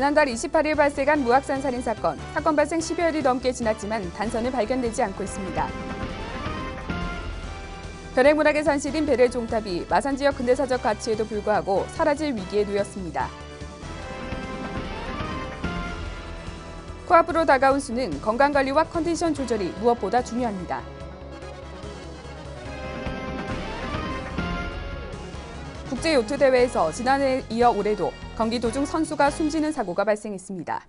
지난달 28일 발생한 무악산 살인 사건 발생 10여일이 넘게 지났지만 단서는 발견되지 않고 있습니다. 결핵문학의 산실인 베레 종탑이 마산 지역 근대사적 가치에도 불구하고 사라질 위기에 놓였습니다. 코앞으로 다가온 수능, 건강관리와 컨디션 조절이 무엇보다 중요합니다. 국제요트대회에서 지난해에 이어 올해도 경기 도중 선수가 숨지는 사고가 발생했습니다.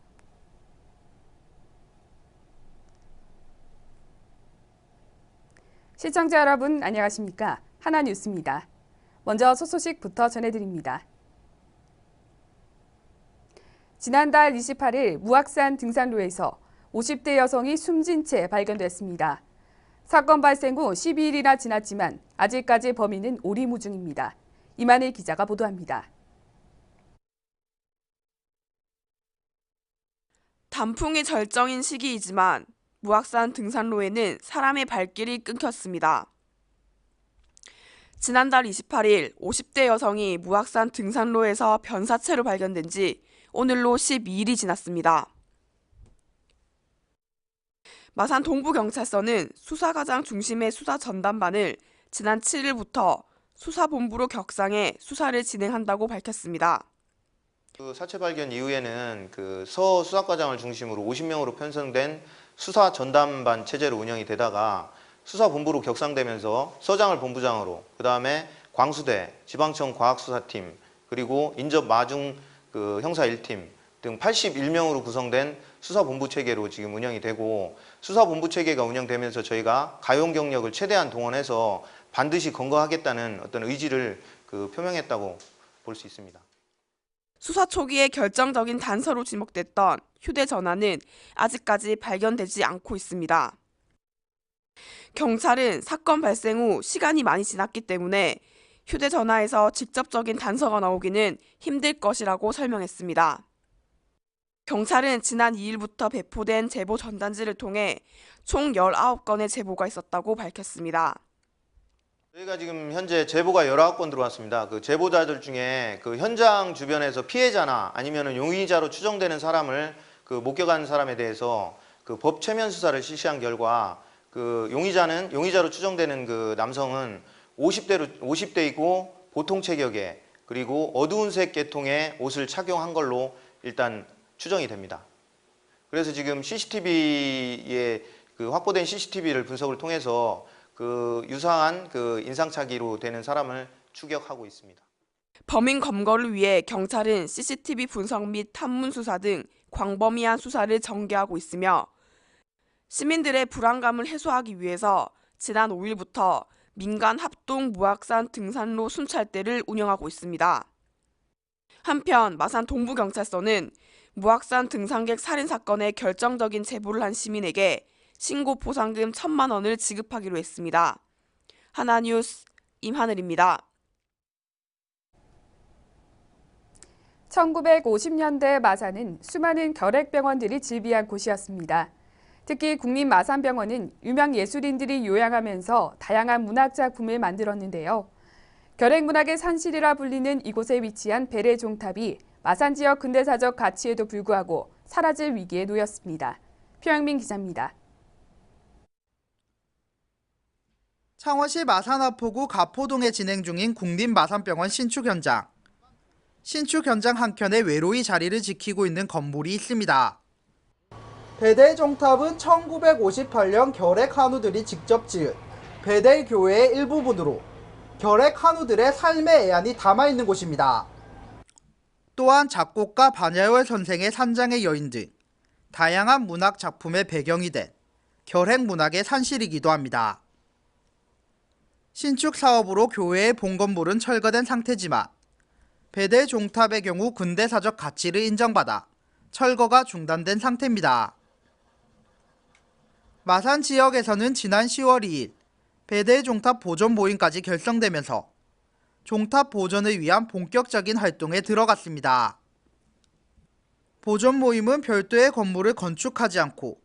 시청자 여러분 안녕하십니까? 하나뉴스입니다. 먼저 첫 소식부터 전해드립니다. 지난달 28일 무악산 등산로에서 50대 여성이 숨진 채 발견됐습니다. 사건 발생 후 12일이나 지났지만 아직까지 범인은 오리무중입니다. 이만희 기자가 보도합니다. 단풍이 절정인 시기이지만 무악산 등산로에는 사람의 발길이 끊겼습니다. 지난달 28일 50대 여성이 무악산 등산로에서 변사체로 발견된 지 오늘로 12일이 지났습니다. 마산 동부경찰서는 수사과장 중심의 수사 전담반을 지난 7일부터 수사본부로 격상해 수사를 진행한다고 밝혔습니다. 사체 발견 이후에는 서 수사과장을 중심으로 50명으로 편성된 수사 전담반 체제로 운영이 되다가 수사본부로 격상되면서 서장을 본부장으로, 그다음에 광수대, 지방청 과학수사팀, 그리고 인접 마중 형사 1팀 등 81명으로 구성된 수사본부 체계로 지금 운영이 되고, 수사본부 체계가 운영되면서 저희가 가용 경력을 최대한 동원해서 반드시 검거하겠다는 어떤 의지를 표명했다고 볼 수 있습니다. 수사 초기에 결정적인 단서로 지목됐던 휴대전화는 아직까지 발견되지 않고 있습니다. 경찰은 사건 발생 후 시간이 많이 지났기 때문에 휴대전화에서 직접적인 단서가 나오기는 힘들 것이라고 설명했습니다. 경찰은 지난 2일부터 배포된 제보 전단지를 통해 총 19건의 제보가 있었다고 밝혔습니다. 저희가 지금 현재 제보가 19건 들어왔습니다. 제보자들 중에 현장 주변에서 피해자나 아니면 용의자로 추정되는 사람을 목격한 사람에 대해서 법 최면 수사를 실시한 결과 용의자로 추정되는 남성은 50대이고 보통 체격에, 그리고 어두운 색 계통의 옷을 착용한 걸로 일단 추정이 됩니다. 그래서 지금 CCTV에 확보된 CCTV를 분석을 통해서 유사한 인상착의로 되는 사람을 추격하고 있습니다. 범인 검거를 위해 경찰은 CCTV 분석 및 탐문 수사 등 광범위한 수사를 전개하고 있으며 시민들의 불안감을 해소하기 위해서 지난 5일부터 민간 합동 무악산 등산로 순찰대를 운영하고 있습니다. 한편 마산 동부경찰서는 무악산 등산객 살인 사건에 결정적인 제보를 한 시민에게 신고 보상금 1,000만 원을 지급하기로 했습니다. 하나뉴스 임하늘입니다. 1950년대 마산은 수많은 결핵병원들이 즐비한 곳이었습니다. 특히 국립마산병원은 유명 예술인들이 요양하면서 다양한 문학작품을 만들었는데요. 결핵문학의 산실이라 불리는 이곳에 위치한 베레 종탑이 마산 지역 근대사적 가치에도 불구하고 사라질 위기에 놓였습니다. 표영민 기자입니다. 창원시 마산화포구 가포동에 진행 중인 국립마산병원 신축 현장. 신축 현장 한켠에 외로이 자리를 지키고 있는 건물이 있습니다. 베델 종탑은 1958년 결핵 한우들이 직접 지은 베델 교회의 일부분으로 결핵 한우들의 삶의 애환이 담아있는 곳입니다. 또한 작곡가 반야월 선생의 산장의 여인 등 다양한 문학 작품의 배경이 된 결핵 문학의 산실이기도 합니다. 신축 사업으로 교회의 본건물은 철거된 상태지만 베델 종탑의 경우 근대사적 가치를 인정받아 철거가 중단된 상태입니다. 마산 지역에서는 지난 10월 2일 베델 종탑 보존 모임까지 결성되면서 종탑 보존을 위한 본격적인 활동에 들어갔습니다. 보존 모임은 별도의 건물을 건축하지 않고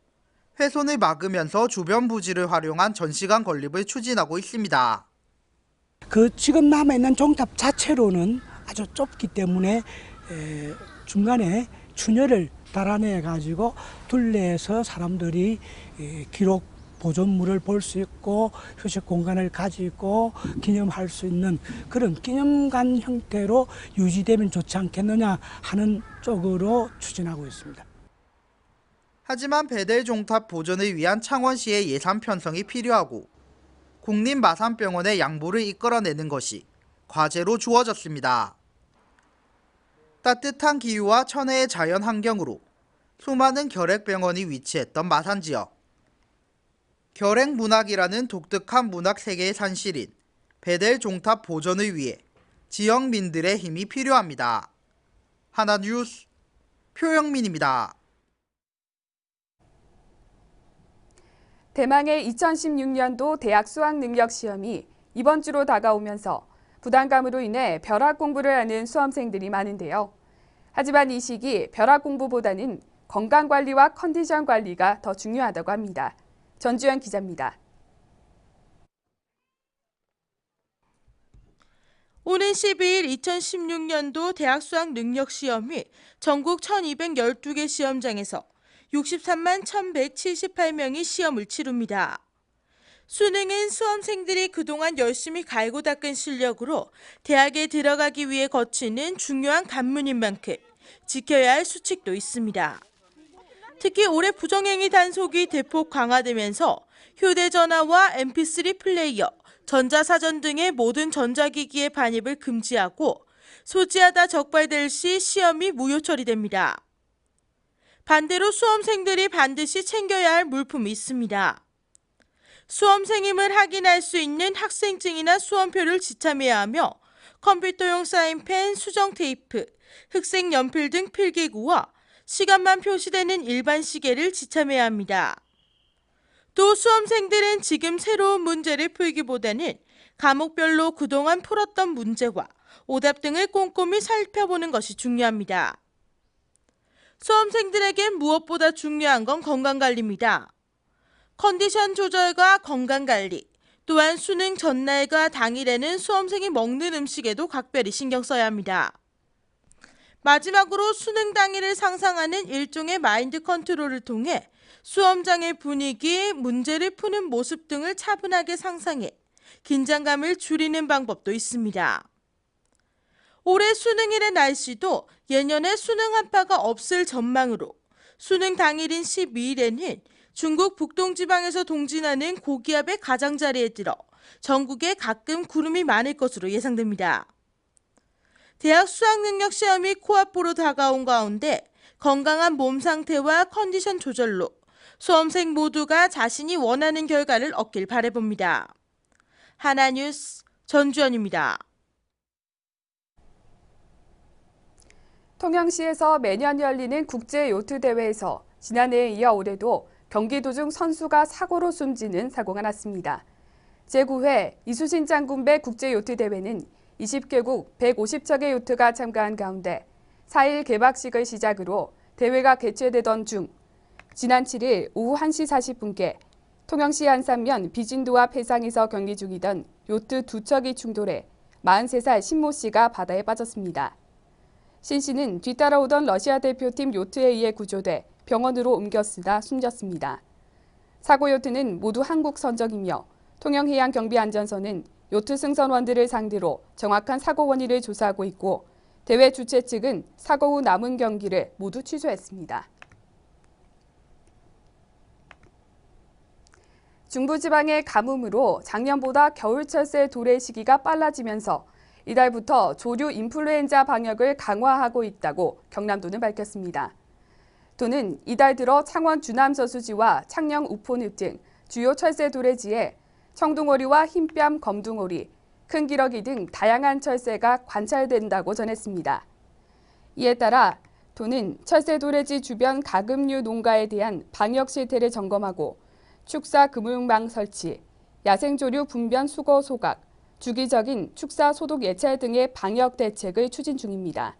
훼손을 막으면서 주변 부지를 활용한 전시관 건립을 추진하고 있습니다. 지금 남아있는 종탑 자체로는 아주 좁기 때문에 중간에 춘열을 달아내 가지고 둘레에서 사람들이 기록 보존물을 볼 수 있고 휴식 공간을 가지고 기념할 수 있는 그런 기념관 형태로 유지되면 좋지 않겠느냐 하는 쪽으로 추진하고 있습니다. 하지만 베델 종탑 보존을 위한 창원시의 예산 편성이 필요하고 국립마산병원의 양보를 이끌어내는 것이 과제로 주어졌습니다. 따뜻한 기후와 천혜의 자연 환경으로 수많은 결핵병원이 위치했던 마산 지역. 결핵문학이라는 독특한 문학 세계의 산실인 베델 종탑 보존을 위해 지역민들의 힘이 필요합니다. 하나뉴스 표영민입니다. 대망의 2016년도 대학 수학능력시험이 이번 주로 다가오면서 부담감으로 인해 벼락 공부를 하는 수험생들이 많은데요. 하지만 이 시기 벼락 공부보다는 건강관리와 컨디션 관리가 더 중요하다고 합니다. 전주현 기자입니다. 오는 12일 2016년도 대학 수학 능력 시험이 전국 1212개 시험장에서 63만 1178명이 시험을 치릅니다. 수능은 수험생들이 그동안 열심히 갈고 닦은 실력으로 대학에 들어가기 위해 거치는 중요한 관문인 만큼 지켜야 할 수칙도 있습니다. 특히 올해 부정행위 단속이 대폭 강화되면서 휴대전화와 mp3 플레이어, 전자사전 등의 모든 전자기기의 반입을 금지하고 소지하다 적발될 시 시험이 무효 처리됩니다. 반대로 수험생들이 반드시 챙겨야 할 물품이 있습니다. 수험생임을 확인할 수 있는 학생증이나 수험표를 지참해야 하며 컴퓨터용 사인펜, 수정 테이프, 흑색 연필 등 필기구와 시간만 표시되는 일반 시계를 지참해야 합니다. 또 수험생들은 지금 새로운 문제를 풀기보다는 과목별로 그동안 풀었던 문제와 오답 등을 꼼꼼히 살펴보는 것이 중요합니다. 수험생들에게 무엇보다 중요한 건 건강관리입니다. 컨디션 조절과 건강관리, 또한 수능 전날과 당일에는 수험생이 먹는 음식에도 각별히 신경 써야 합니다. 마지막으로 수능 당일을 상상하는 일종의 마인드 컨트롤을 통해 수험장의 분위기, 문제를 푸는 모습 등을 차분하게 상상해 긴장감을 줄이는 방법도 있습니다. 올해 수능일의 날씨도 예년에 수능 한파가 없을 전망으로 수능 당일인 12일에는 중국 북동지방에서 동진하는 고기압의 가장자리에 들어 전국에 가끔 구름이 많을 것으로 예상됩니다. 대학 수학능력 시험이 코앞으로 다가온 가운데 건강한 몸 상태와 컨디션 조절로 수험생 모두가 자신이 원하는 결과를 얻길 바라봅니다. 하나뉴스 전주현입니다. 통영시에서 매년 열리는 국제요트대회에서 지난해에 이어 올해도 경기 도중 선수가 사고로 숨지는 사고가 났습니다. 제9회 이수신 장군배 국제요트대회는 20개국 150척의 요트가 참가한 가운데 4일 개막식을 시작으로 대회가 개최되던 중 지난 7일 오후 1시 40분께 통영시 안산면 비진도 앞 해상에서 경기 중이던 요트 2척이 충돌해 43살 신모 씨가 바다에 빠졌습니다. 신 씨는 뒤따라오던 러시아 대표팀 요트에 의해 구조돼 병원으로 옮겼으나 숨졌습니다. 사고 요트는 모두 한국 선적이며 통영해양경비안전서는 요트 승선원들을 상대로 정확한 사고 원인을 조사하고 있고 대회 주최 측은 사고 후 남은 경기를 모두 취소했습니다. 중부지방의 가뭄으로 작년보다 겨울철새 도래 시기가 빨라지면서 이달부터 조류 인플루엔자 방역을 강화하고 있다고 경남도는 밝혔습니다. 도는 이달 들어 창원 주남저수지와 창녕 우포늪 등 주요 철새 도래지에 청둥오리와 흰뺨 검둥오리, 큰 기러기 등 다양한 철새가 관찰된다고 전했습니다. 이에 따라 도는 철새 도래지 주변 가금류 농가에 대한 방역 실태를 점검하고 축사 금융망 설치, 야생조류 분변 수거 소각, 주기적인 축사 소독 예찰 등의 방역 대책을 추진 중입니다.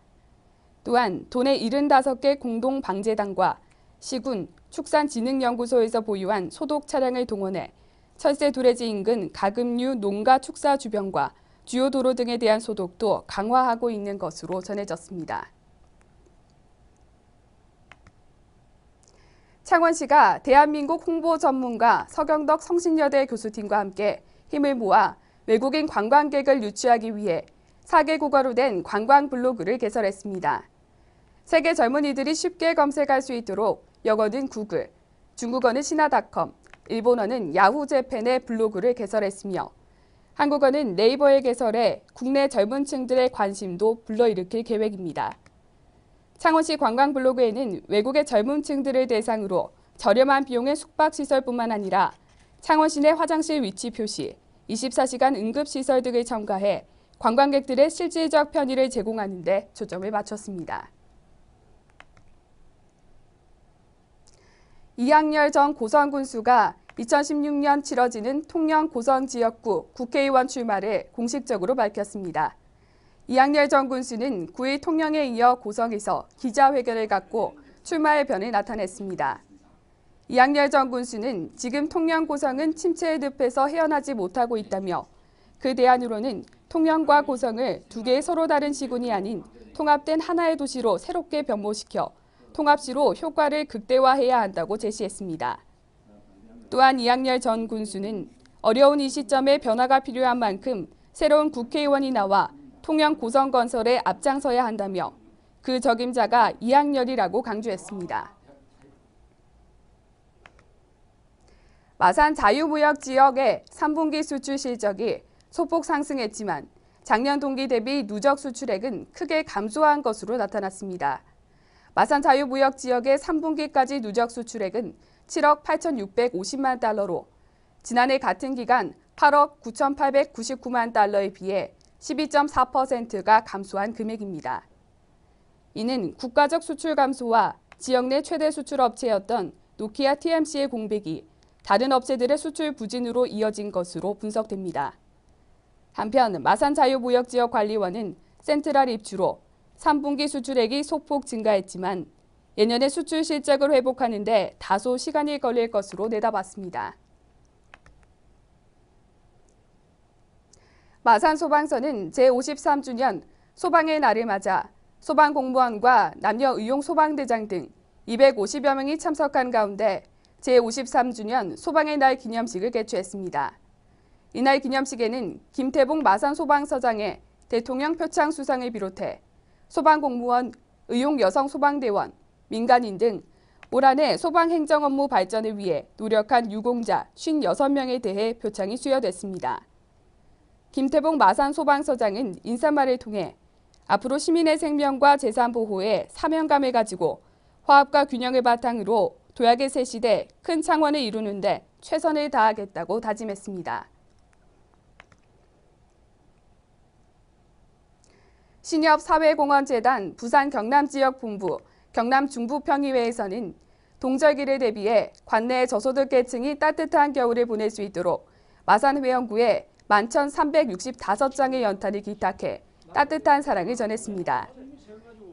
또한 도내 75개 공동방재단과 시군, 축산진흥연구소에서 보유한 소독 차량을 동원해 철새 도래지 인근 가금류 농가 축사 주변과 주요 도로 등에 대한 소독도 강화하고 있는 것으로 전해졌습니다. 창원시가 대한민국 홍보 전문가 서경덕 성신여대 교수팀과 함께 힘을 모아 외국인 관광객을 유치하기 위해 4개국어로 된 관광 블로그를 개설했습니다. 세계 젊은이들이 쉽게 검색할 수 있도록 영어는 구글, 중국어는 시나닷컴, 일본어는 야후 재팬의 블로그를 개설했으며 한국어는 네이버에 개설해 국내 젊은 층들의 관심도 불러일으킬 계획입니다. 창원시 관광 블로그에는 외국의 젊은 층들을 대상으로 저렴한 비용의 숙박시설뿐만 아니라 창원시 내 화장실 위치 표시, 24시간 응급시설 등을 첨가해 관광객들의 실질적 편의를 제공하는 데 초점을 맞췄습니다. 이학열 전 고성 군수가 2016년 치러지는 통영 고성 지역구 국회의원 출마를 공식적으로 밝혔습니다. 이학열 전 군수는 9일 통영에 이어 고성에서 기자회견을 갖고 출마의 변을 나타냈습니다. 이학열 전 군수는 지금 통영 고성은 침체의 늪에서 헤어나지 못하고 있다며 그 대안으로는 통영과 고성을 두 개의 서로 다른 시군이 아닌 통합된 하나의 도시로 새롭게 변모시켜 통합시로 효과를 극대화해야 한다고 제시했습니다. 또한 이학열 전 군수는 어려운 이 시점에 변화가 필요한 만큼 새로운 국회의원이 나와 통영 고성 건설에 앞장서야 한다며 그 적임자가 이학열이라고 강조했습니다. 마산 자유무역 지역의 3분기 수출 실적이 소폭 상승했지만 작년 동기 대비 누적 수출액은 크게 감소한 것으로 나타났습니다. 마산 자유무역 지역의 3분기까지 누적 수출액은 7억 8,650만 달러로 지난해 같은 기간 8억 9,899만 달러에 비해 12.4%가 감소한 금액입니다. 이는 국가적 수출 감소와 지역 내 최대 수출 업체였던 노키아 TMC의 공백이 다른 업체들의 수출 부진으로 이어진 것으로 분석됩니다. 한편 마산 자유무역지역관리원은 센트럴 입주로 3분기 수출액이 소폭 증가했지만 예년의 수출 실적을 회복하는 데 다소 시간이 걸릴 것으로 내다봤습니다. 마산 소방서는 제53주년 소방의 날을 맞아 소방공무원과 남녀의용 소방대장 등 250여 명이 참석한 가운데 제53주년 소방의 날 기념식을 개최했습니다. 이날 기념식에는 김태봉 마산 소방서장의 대통령 표창 수상을 비롯해 소방공무원, 의용 여성 소방대원, 민간인 등 올 한 해 소방행정 업무 발전을 위해 노력한 유공자 56명에 대해 표창이 수여됐습니다. 김태봉 마산 소방서장은 인사말을 통해 앞으로 시민의 생명과 재산 보호에 사명감을 가지고 화합과 균형을 바탕으로 도약의 새 시대 큰 창원을 이루는 데 최선을 다하겠다고 다짐했습니다. 신협사회공헌재단 부산 경남지역본부 경남중부평의회에서는 동절기를 대비해 관내 저소득계층이 따뜻한 겨울을 보낼 수 있도록 마산 회원구에 11,365장의 연탄을 기탁해 따뜻한 사랑을 전했습니다.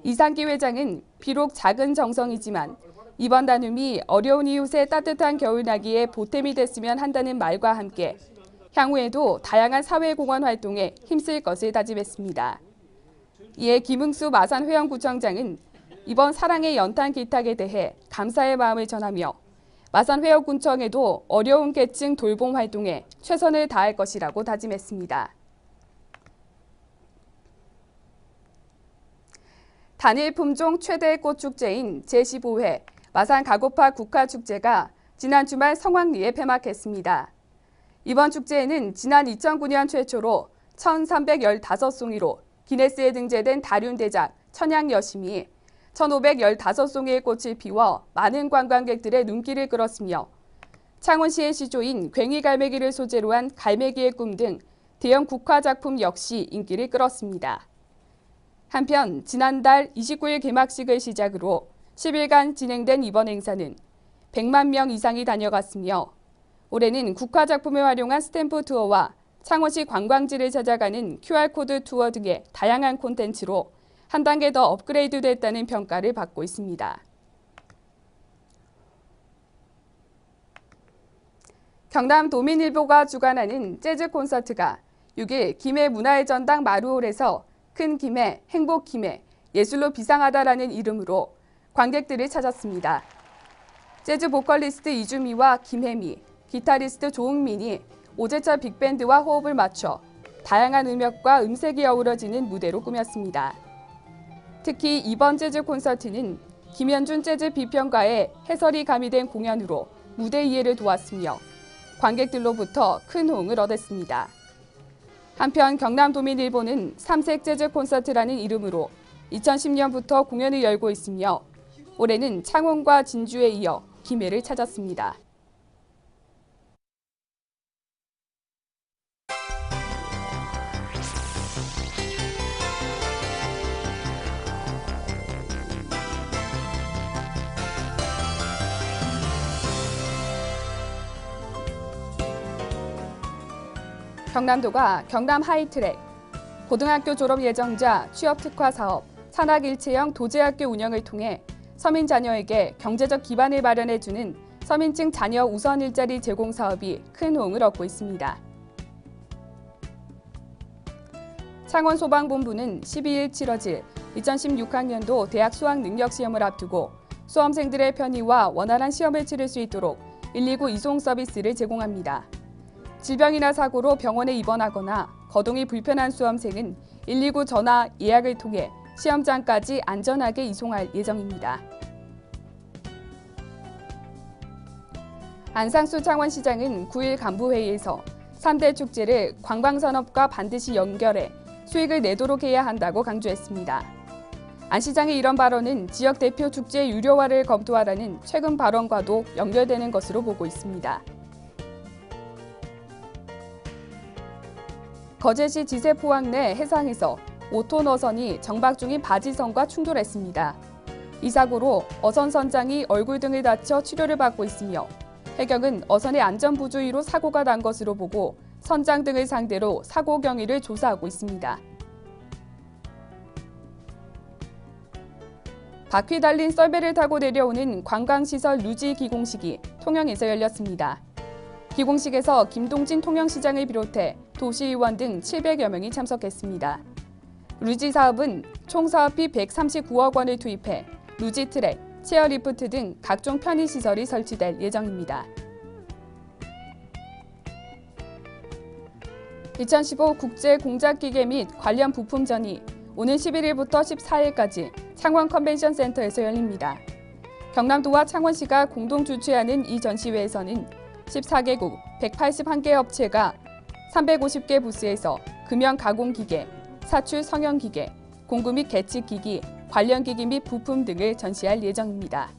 이상기 회장은 비록 작은 정성이지만 이번 나눔이 어려운 이웃의 따뜻한 겨울나기에 보탬이 됐으면 한다는 말과 함께 향후에도 다양한 사회공헌 활동에 힘쓸 것을 다짐했습니다. 이에 김흥수 마산 회원구청장은 이번 사랑의 연탄 기탁에 대해 감사의 마음을 전하며 마산 회원구청에도 어려운 계층 돌봄 활동에 최선을 다할 것이라고 다짐했습니다. 단일 품종 최대 꽃축제인 제15회 마산 가고파 국화축제가 지난 주말 성황리에 폐막했습니다. 이번 축제에는 지난 2009년 최초로 1,315송이로 기네스에 등재된 다륜대작 천양여심이 1,515송이의 꽃을 피워 많은 관광객들의 눈길을 끌었으며 창원시의 시조인 괭이갈매기를 소재로 한 갈매기의 꿈 등 대형 국화 작품 역시 인기를 끌었습니다. 한편 지난달 29일 개막식을 시작으로 10일간 진행된 이번 행사는 100만 명 이상이 다녀갔으며 올해는 국화 작품을 활용한 스탬프 투어와 창원시 관광지를 찾아가는 QR코드 투어 등의 다양한 콘텐츠로 한 단계 더 업그레이드됐다는 평가를 받고 있습니다. 경남도민일보가 주관하는 재즈 콘서트가 6일 김해 문화의 전당 마루홀에서 큰 김해, 행복 김해, 예술로 비상하다라는 이름으로 관객들을 찾았습니다. 재즈 보컬리스트 이주미와 김혜미, 기타리스트 조흥민이 오제철 빅밴드와 호흡을 맞춰 다양한 음역과 음색이 어우러지는 무대로 꾸몄습니다. 특히 이번 재즈 콘서트는 김현준 재즈 비평가의 해설이 가미된 공연으로 무대 이해를 도왔으며 관객들로부터 큰 호응을 얻었습니다. 한편 경남도민일보는 삼색 재즈 콘서트라는 이름으로 2010년부터 공연을 열고 있으며 올해는 창원과 진주에 이어 김해를 찾았습니다. 경남도가 경남 하이트랙, 고등학교 졸업 예정자 취업 특화 사업, 산학일체형 도제학교 운영을 통해 서민 자녀에게 경제적 기반을 마련해주는 서민층 자녀 우선 일자리 제공 사업이 큰 호응을 얻고 있습니다. 창원소방본부는 12일 치러질 2016학년도 대학 수학 능력 시험을 앞두고 수험생들의 편의와 원활한 시험을 치를 수 있도록 119 이송 서비스를 제공합니다. 질병이나 사고로 병원에 입원하거나 거동이 불편한 수험생은 119 전화 예약을 통해 시험장까지 안전하게 이송할 예정입니다. 안상수 창원시장은 9일 간부회의에서 3대 축제를 관광산업과 반드시 연결해 수익을 내도록 해야 한다고 강조했습니다. 안 시장의 이런 발언은 지역 대표 축제 유료화를 검토하라는 최근 발언과도 연결되는 것으로 보고 있습니다. 거제시 지세포항 내 해상에서 5톤 어선이 정박 중인 바지선과 충돌했습니다. 이 사고로 어선 선장이 얼굴 등을 다쳐 치료를 받고 있으며 해경은 어선의 안전부주의로 사고가 난 것으로 보고 선장 등을 상대로 사고 경위를 조사하고 있습니다. 바퀴 달린 썰매를 타고 내려오는 관광시설 루지 기공식이 통영에서 열렸습니다. 기공식에서 김동진 통영시장을 비롯해 도시의원 등 700여 명이 참석했습니다. 루지 사업은 총 사업비 139억 원을 투입해 루지 트랙, 체어리프트 등 각종 편의시설이 설치될 예정입니다. 2015 국제공작기계 및 관련 부품전이 오는 11일부터 14일까지 창원 컨벤션 센터에서 열립니다. 경남도와 창원시가 공동 주최하는 이 전시회에서는 14개국 181개 업체가 350개 부스에서 금형 가공기계, 사출 성형기계, 공구 및 계측기기, 관련 기기 및 부품 등을 전시할 예정입니다.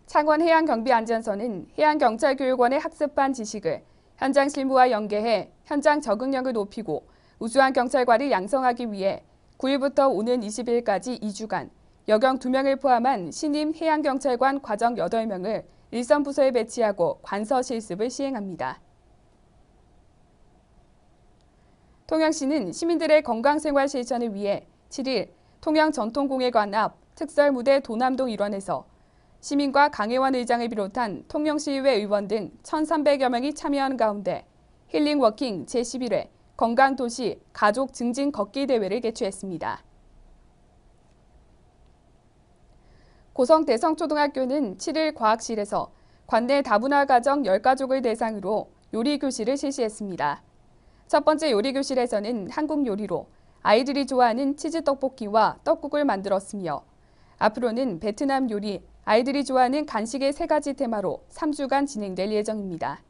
창원해양경비안전서는 해양경찰교육원의 학습반 지식을 현장 실무와 연계해 현장 적응력을 높이고 우수한 경찰관을 양성하기 위해 9일부터 오는 20일까지 2주간 여경 2명을 포함한 신임 해양경찰관 과정 8명을 일선 부서에 배치하고 관서 실습을 시행합니다. 통영시는 시민들의 건강생활 실천을 위해 7일 통영전통공예관 앞 특설무대 도남동 일원에서 시민과 강혜원 의장을 비롯한 통영시의회 의원 등 1,300여 명이 참여한 가운데 힐링워킹 제11회 건강도시 가족 증진 걷기 대회를 개최했습니다. 고성 대성초등학교는 7일 과학실에서 관내 다문화 가정 10가족을 대상으로 요리교실을 실시했습니다. 첫 번째 요리교실에서는 한국 요리로 아이들이 좋아하는 치즈떡볶이와 떡국을 만들었으며 앞으로는 베트남 요리, 아이들이 좋아하는 간식의 3가지 테마로 3주간 진행될 예정입니다.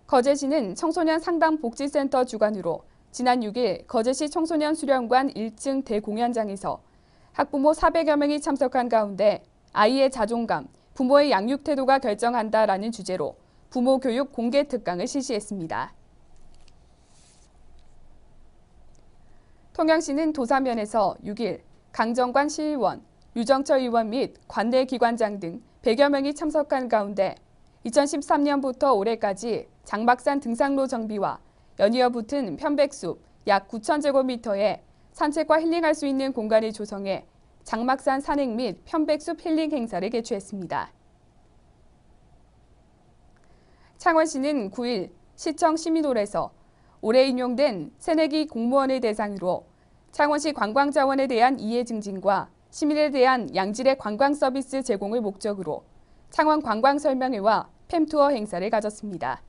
거제시는 청소년 상담복지센터 주관으로 지난 6일 거제시 청소년 수련관 1층 대공연장에서 학부모 400여 명이 참석한 가운데 아이의 자존감, 부모의 양육 태도가 결정한다라는 주제로 부모 교육 공개 특강을 실시했습니다. 통영시는 도사면에서 6일 강정관 시의원, 유정철 의원 및 관내 기관장 등 100여 명이 참석한 가운데 2013년부터 올해까지 장막산 등산로 정비와 연이어 붙은 편백숲, 약 9,000제곱미터에 산책과 힐링할 수 있는 공간을 조성해 장막산 산행 및 편백숲 힐링 행사를 개최했습니다. 창원시는 9일 시청 시민홀에서 올해 임용된 새내기 공무원을 대상으로 창원시 관광자원에 대한 이해 증진과 시민에 대한 양질의 관광 서비스 제공을 목적으로 창원 관광설명회와 팸투어 행사를 가졌습니다.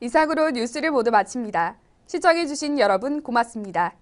이상으로 뉴스를 모두 마칩니다. 시청해주신 여러분 고맙습니다.